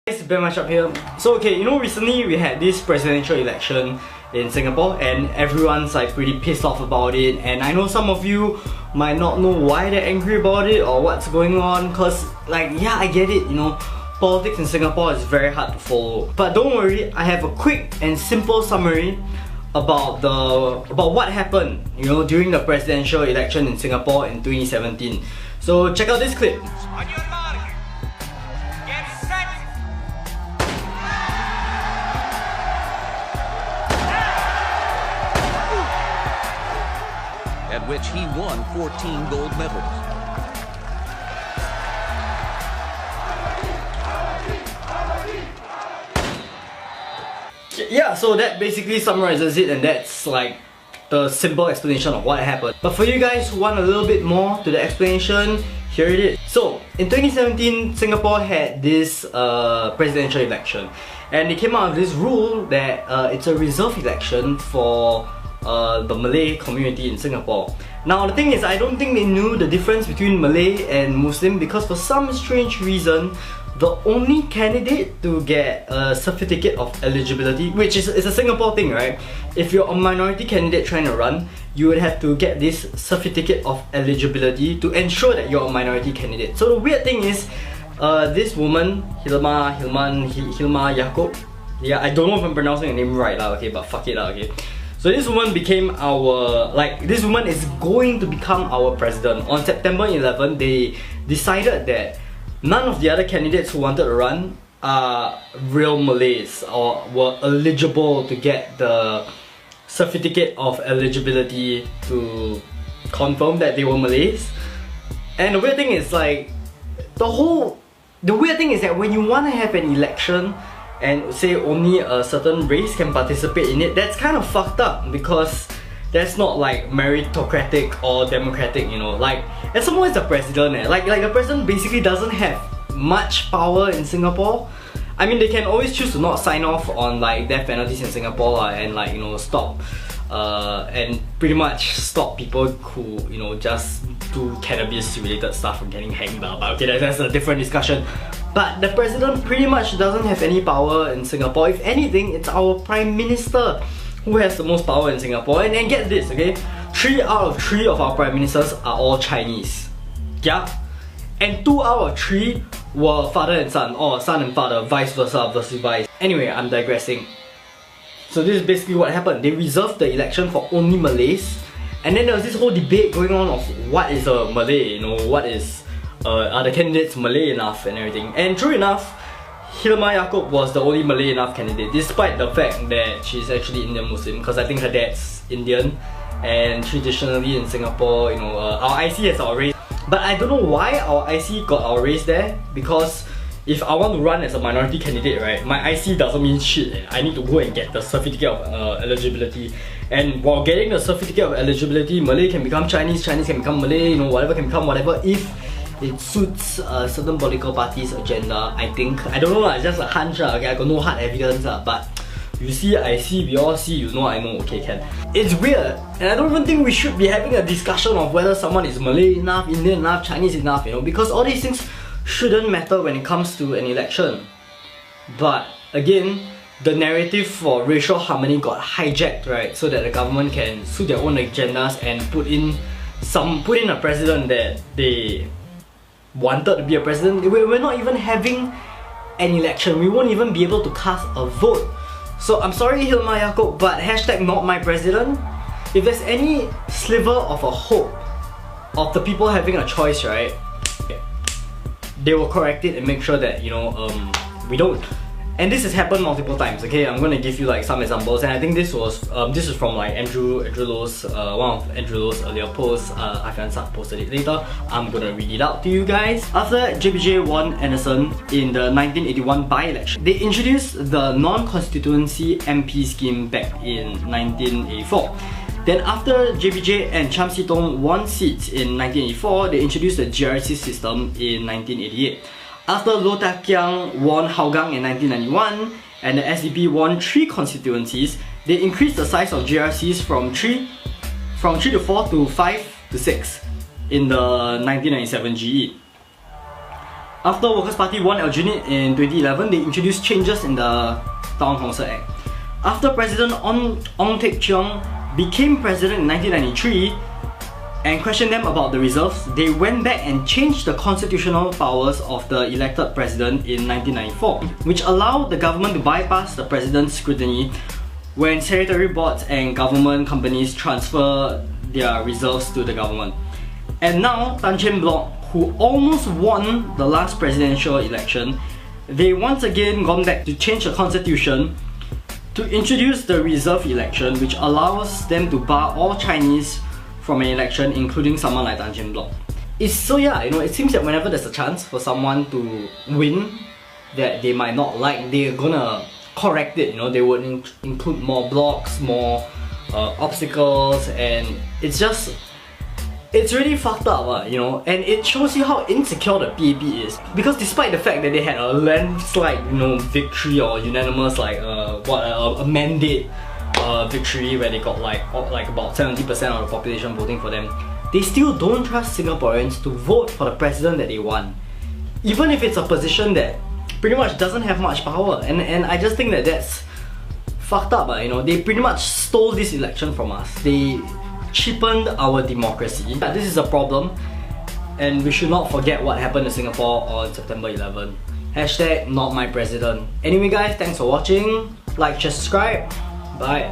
It's Ben up here. So okay, you know, recently we had this presidential election in Singapore and everyone's like pretty pissed off about it, and I know some of you might not know why they're angry about it or what's going on, cause like, yeah, I get it, you know, politics in Singapore is very hard to follow. But don't worry, I have a quick and simple summary about what happened, you know, during the presidential election in Singapore in 2017. So check out this clip. At which he won 14 gold medals. Yeah, so that basically summarizes it, and that's like the simple explanation of what happened. But for you guys who want a little bit more to the explanation, here it is. So, in 2017, Singapore had this presidential election, and it came out of this rule that it's a reserved election for the Malay community in Singapore. Now the thing is, I don't think they knew the difference between Malay and Muslim, because for some strange reason, the only candidate to get a certificate of eligibility, which is a Singapore thing, right? If you're a minority candidate trying to run, you would have to get this certificate of eligibility to ensure that you're a minority candidate. So the weird thing is, this woman, Hilma Yaakob, yeah, I don't know if I'm pronouncing her name right, okay, but fuck it, okay. So this woman became our, this woman is going to become our president. On September 11, they decided that none of the other candidates who wanted to run are real Malays or were eligible to get the certificate of eligibility to confirm that they were Malays. And the weird thing is, like, the weird thing is that when you want to have an election and say only a certain race can participate in it, that's kind of fucked up, because that's not like meritocratic or democratic, you know. Like, and someone is the president, like the president basically doesn't have much power in Singapore. I mean, they can always choose to not sign off on like death penalties in Singapore and like, you know, stop and pretty much stop people who, you know, just do cannabis related stuff from getting hanged. But okay, that's a different discussion. But the president pretty much doesn't have any power in Singapore. If anything, it's our prime minister who has the most power in Singapore. And get this, okay? 3 out of 3 of our prime ministers are all Chinese. Yeah? And 2 out of 3 were father and son, or son and father, vice versa, versus vice. Anyway, I'm digressing. So this is basically what happened. They reserved the election for only Malays. And then there was this whole debate going on of what is a Malay, you know, what is... are the candidates Malay enough and everything. And true enough, Hilma Yaakob was the only Malay enough candidate, despite the fact that she's actually Indian Muslim, because I think her dad's Indian, and traditionally in Singapore, you know, our IC has our race. But I don't know why our IC got our race there, because if I want to run as a minority candidate, right, my IC doesn't mean shit. I need to go and get the certificate of eligibility. And while getting the certificate of eligibility, Malay can become Chinese, Chinese can become Malay, you know, whatever can become whatever, if it suits a certain political party's agenda, I think. I don't know, it's just a hunch, okay, I got no hard evidence, but you see, I see, we all see, you know, I know, okay, can. It's weird, and I don't even think we should be having a discussion of whether someone is Malay enough, Indian enough, Chinese enough, you know, because all these things shouldn't matter when it comes to an election. But again, the narrative for racial harmony got hijacked, right, so that the government can suit their own agendas and put in a president that they wanted to be a president. We're not even having an election. We won't even be able to cast a vote. So I'm sorry, Hilma Yaakob, but hashtag not my president. If there's any sliver of a hope of the people having a choice, right, they will correct it and make sure that, you know, we don't. And this has happened multiple times, okay? I'm gonna give you like some examples, and I think this is from like Andrew Lowe's, one of Andrew Lowe's earlier posts. Ivan Sak posted it later. I'm gonna read it out to you guys. After JPJ won Anderson in the 1981 by-election, they introduced the non-constituency MP scheme back in 1984. Then after JPJ and Cham Si Tong won seats in 1984, they introduced the GRC system in 1988. After Loh Tak Kiang won Hougang in 1991 and the SDP won 3 constituencies, they increased the size of GRCs from 3 to 4 to 5 to 6 in the 1997 GE. After Workers' Party won Aljunied in 2011, they introduced changes in the Town Council Act. After President Ong Teck Cheong became president in 1993 and questioned them about the reserves, they went back and changed the constitutional powers of the elected president in 1994, which allowed the government to bypass the president's scrutiny when sanitary boards and government companies transfer their reserves to the government. And now, Tan Cheng Block, who almost won the last presidential election, they once again gone back to change the constitution to introduce the reserve election, which allows them to bar all Chinese from an election, including someone like Tan Cheng Block. It seems that whenever there's a chance for someone to win that they might not like, they're gonna correct it. They would include more blocks, more obstacles, and it's really fucked up, and it shows you how insecure the PAP is. Because despite the fact that they had a landslide, victory or unanimous, a mandate victory where they got like about 70% of the population voting for them, they still don't trust Singaporeans to vote for the president that they want, even if it's a position that pretty much doesn't have much power. And I just think that that's fucked up. They pretty much stole this election from us. They cheapened our democracy. This is a problem, and we should not forget what happened in Singapore on September 11. #NotMyPresident. Anyway guys, thanks for watching. Like, share, subscribe. Bye.